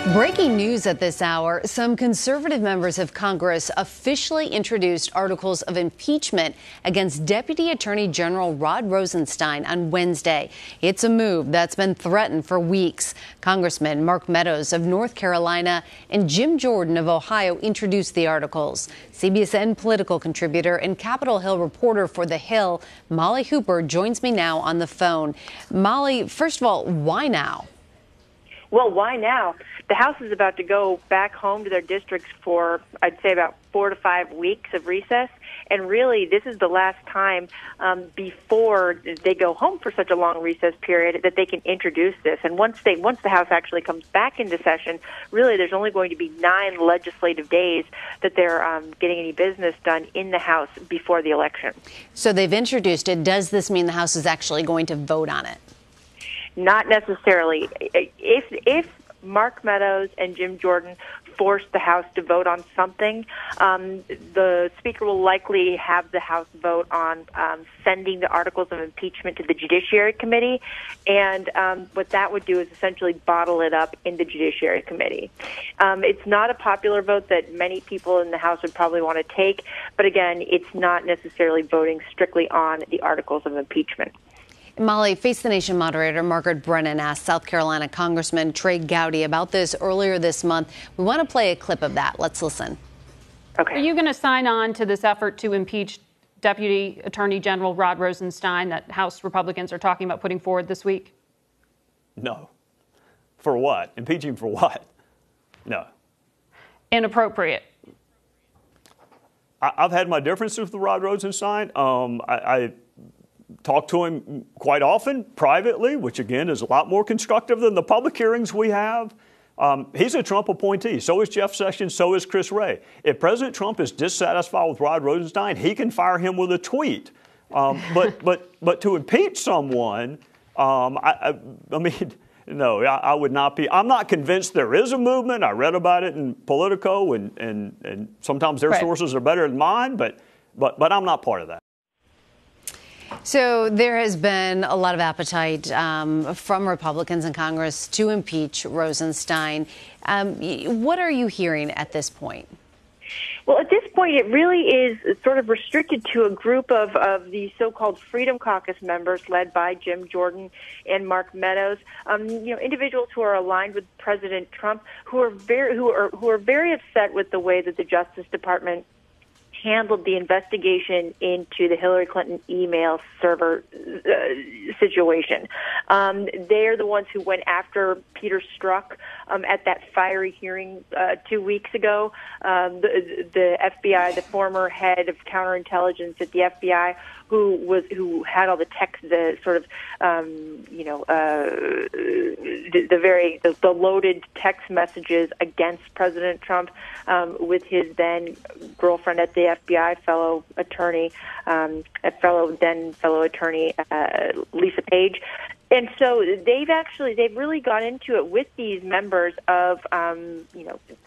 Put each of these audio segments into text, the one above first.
Breaking news at this hour, some conservative members of Congress officially introduced articles of impeachment against Deputy Attorney General Rod Rosenstein on Wednesday. It's a move that's been threatened for weeks. Congressman Mark Meadows of North Carolina and Jim Jordan of Ohio introduced the articles. CBSN political contributor and Capitol Hill reporter for The Hill, Molly Hooper, joins me now on the phone. Molly, first of all, why now? Well, why now? The House is about to go back home to their districts for, I'd say, about 4 to 5 weeks of recess. And really, this is the last time before they go home for such a long recess period that they can introduce this. And once the House actually comes back into session, really there's only going to be 9 legislative days that they're getting any business done in the House before the election. So they've introduced it. Does this mean the House is actually going to vote on it? Not necessarily. If Mark Meadows and Jim Jordan force the House to vote on something, the Speaker will likely have the House vote on sending the articles of impeachment to the Judiciary Committee, and what that would do is essentially bottle it up in the Judiciary Committee. It's not a popular vote that many people in the House would probably want to take, but again, it's not necessarily voting strictly on the articles of impeachment. Molly, Face the Nation moderator Margaret Brennan asked South Carolina Congressman Trey Gowdy about this earlier this month. We want to play a clip of that. Let's listen. Okay. Are you going to sign on to this effort to impeach Deputy Attorney General Rod Rosenstein that House Republicans are talking about putting forward this week? No. For what? Impeaching for what? No. Inappropriate. I've had my differences with Rod Rosenstein. I talk to him quite often, privately, which again is a lot more constructive than the public hearings we have. He's a Trump appointee. So is Jeff Sessions. So is Chris Wray. If President Trump is dissatisfied with Rod Rosenstein, he can fire him with a tweet. But to impeach someone, I mean, no, I would not be. I'm not convinced there is a movement. I read about it in Politico, and sometimes their sources are better than mine. But I'm not part of that. So there has been a lot of appetite from Republicans in Congress to impeach Rosenstein. What are you hearing at this point? Well, at this point, it really is sort of restricted to a group of the so-called Freedom Caucus members led by Jim Jordan and Mark Meadows. Individuals who are aligned with President Trump, who are very upset with the way that the Justice Department handled the investigation into the Hillary Clinton email server situation. They're the ones who went after Peter Strzok at that fiery hearing 2 weeks ago. The FBI, the former head of counterintelligence at the FBI, who had all the text, the sort of the loaded text messages against President Trump with his then girlfriend at the FBI, fellow attorney Lisa Page. And so they've really got into it with these members of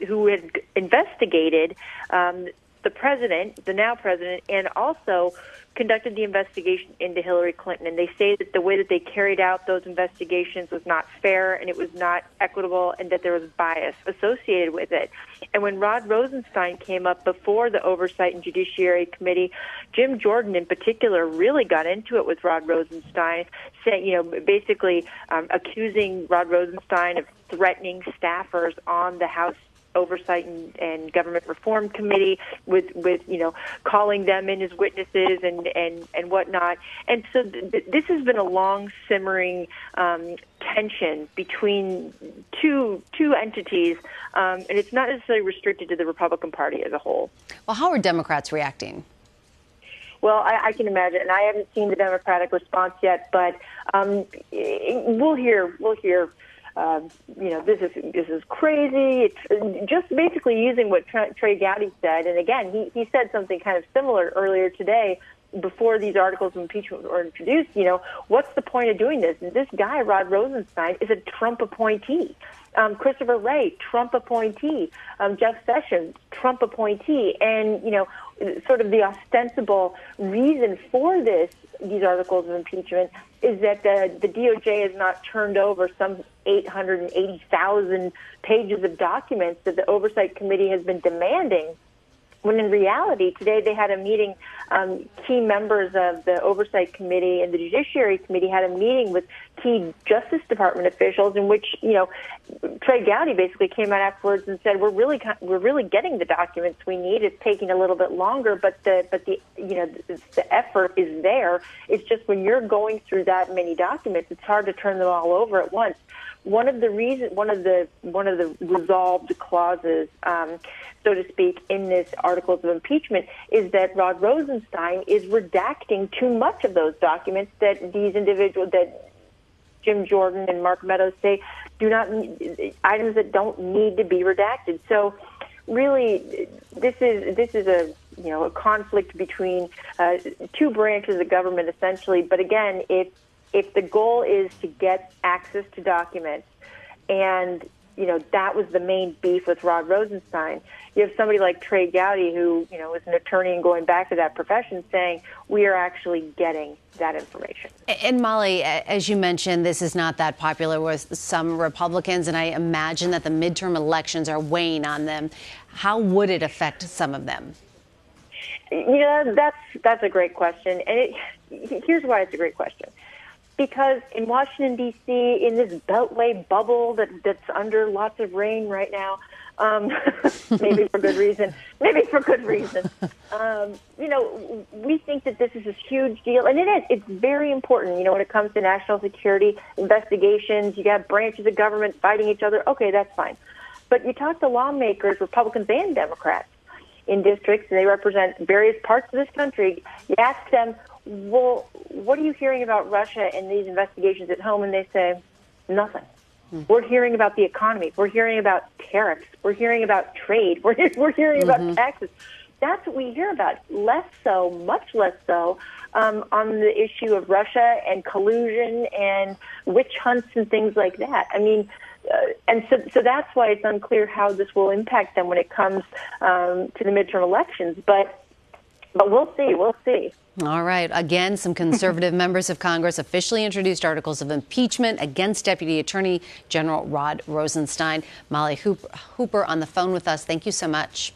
who had investigated the now president, and also conducted the investigation into Hillary Clinton. And they say that the way that they carried out those investigations was not fair, and it was not equitable, and that there was bias associated with it. And when Rod Rosenstein came up before the Oversight and Judiciary Committee, Jim Jordan in particular really got into it with Rod Rosenstein, saying, basically accusing Rod Rosenstein of threatening staffers on the House Oversight and Government Reform Committee, with calling them in as witnesses and whatnot. And so this has been a long simmering tension between two entities, and it's not necessarily restricted to the Republican Party as a whole. Well, how are Democrats reacting? Well, I can imagine, and I haven't seen the Democratic response yet, but we'll hear. This is crazy. It's just basically using what Trey Gowdy said. And again, he said something kind of similar earlier today before these articles of impeachment were introduced. What's the point of doing this? And this guy, Rod Rosenstein, is a Trump appointee. Christopher Wray, Trump appointee. Jeff Sessions, Trump appointee. And, sort of the ostensible reason for these articles of impeachment is that the DOJ has not turned over some 880,000 pages of documents that the Oversight Committee has been demanding, when in reality, today they had a meeting, key members of the Oversight Committee and the Judiciary Committee had a meeting with key Justice Department officials in which, Trey Gowdy basically came out afterwards and said, we're really getting the documents we need. It's taking a little bit longer, but the effort is there. It's just when you're going through that many documents, it's hard to turn them all over at once. One of the resolved clauses, so to speak, in this articles of impeachment is that Rod Rosenstein is redacting too much of those documents that these individuals, that Jim Jordan and Mark Meadows say do not items that don't need to be redacted. So, really, this is a conflict between two branches of government essentially. But again, if the goal is to get access to documents, and that was the main beef with Rod Rosenstein. You have somebody like Trey Gowdy, who is an attorney and going back to that profession, saying we are actually getting that information. And Molly, as you mentioned, this is not that popular with some Republicans, and I imagine that the midterm elections are weighing on them. How would it affect some of them? That's a great question, and here's why it's a great question. Because in Washington, D.C., in this Beltway bubble that's under lots of rain right now, maybe for good reason, we think that this is a huge deal. And it is. It's very important, when it comes to national security investigations. You got branches of government fighting each other. Okay, that's fine. But you talk to lawmakers, Republicans and Democrats, in districts, and they represent various parts of this country. You ask them, well, what are you hearing about Russia and these investigations at home? And they say, nothing. We're hearing about the economy. We're hearing about tariffs. We're hearing about trade. We're hearing about taxes. That's what we hear about. Less so, much less so, on the issue of Russia and collusion and witch hunts and things like that. I mean, and so that's why it's unclear how this will impact them when it comes to the midterm elections. But we'll see. We'll see. All right. Again, some conservative members of Congress officially introduced articles of impeachment against Deputy Attorney General Rod Rosenstein. Molly Hooper on the phone with us. Thank you so much.